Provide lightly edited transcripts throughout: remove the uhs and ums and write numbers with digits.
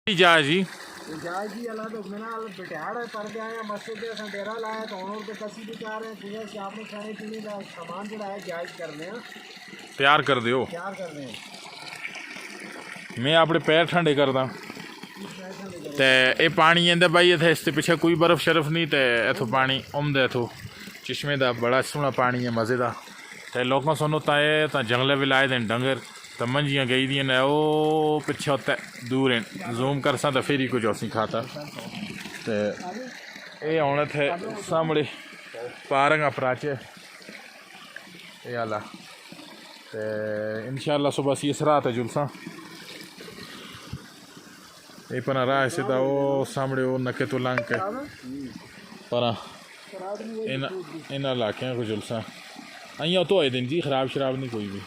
जा जी जाए जी अल्लाह तो मैंने बिठाड़ पड़ गया है मस्जिद से असा डेरा लाया तो उन्होंने तो कसी भी चाह रहे हैं पूजा से आपने खाने पीने का सामान जो है जायज कर रहे हैं तैयार कर दियो तैयार कर रहे हैं मैं अपने पैर ठंडे करदा ते ये पानी इंदे भाई इत्थे इसके पिछे कोई बर्फ शर्फ नहीं ते इथों पानी उमदा इथों चश्मे का बड़ा सोहना पानी है मज़े का ते लोगों सुनो ताए तो जंगले भी लाए दे डंगर तो मंजियाँ गई दियां ने ओ पिछे उत्ते दूर हैं जूम कर सा तो फिर ही कुछ असी खाता ते ये हुण इत्थे सामने पारंगा प्राचे ये आला ते इंशाअल्लाह सुबह असी इस रात जुलसा ये पर राह सीधा वो सामने वो नके तो लंघ के पर इन इलाकों को जुलसा अं तो आए दिन जी खराब शराब नहीं कोई भी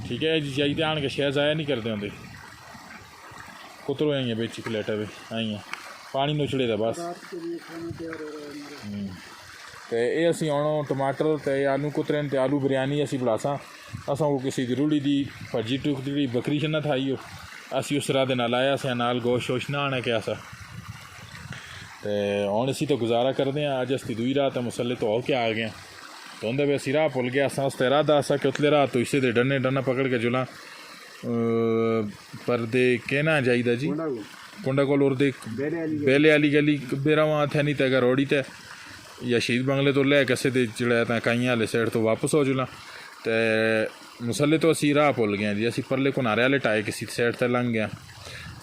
ठीक है जी चाहिए आन के शहर ज़ाया नहीं करते होंगे कुतरो आई बेची प्लेटा भी आई पानी नुचड़े दा बस तो ये असी हूँ टमाटर तो आलू कुतरे तो आलू बिरयानी असी बनासा असा वो किसी की रूढ़ी की भजी टुक जी बकरी शना थाई हो असी उस राह नाल आया से नाल गोश शोश ना आना क्या सा तो हूँ असी तो गुजारा करते हैं अज असी दूई रात मसले तो होके आ गए तो उनके भी असी राह भुल गया असा उस इरादा असा कि उतले रात तो इसे दे डने डना पकड़ के जुला पर दे कहना चाहिए जी कुंडा कोल और दे बेले वाली गली बेरा वहाँ थे नहीं तो रोड़ी ते या शहीद बंगले तो लै कैसे दे जड़ा काइया वाले साइड तो वापस हो जुला तो मसले तो असी राह भुल गए जी असी परले कुनारे वाले टाए किसी साइड से लंघ गया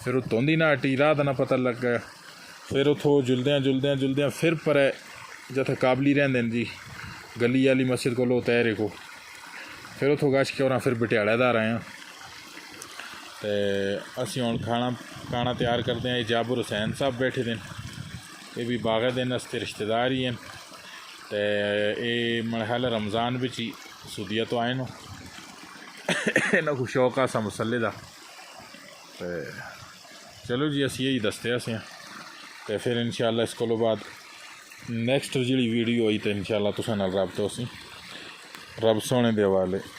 फिर उत्तों दी ना हटी राह का ना पता लग गया फिर उतों जुलद्या फिर पर जिथे काबली रहेंदे जी गली वाली मस्जिद को तैरे को फिर उतों गश के और फिर बटियाड़ेदार आए तो असी हूँ खाना तैयार करते हैं जाबुर हुसैन साहब बैठे दिन ये भी बागा दिन असते रिश्तेदार ही हैं तो ये मेरे ख्याल रमज़ान भी ही सुदिया तो आए इन्हों को शौक आ सा मसले का तो चलो जी असी यही दसते असें तो फिर इंशाअल्लाह इसको बाद नैक्सट जी वीडियो आई तो इंशाअल्लाह तुसां नाल रब तो असी रब सोने दे हवाले।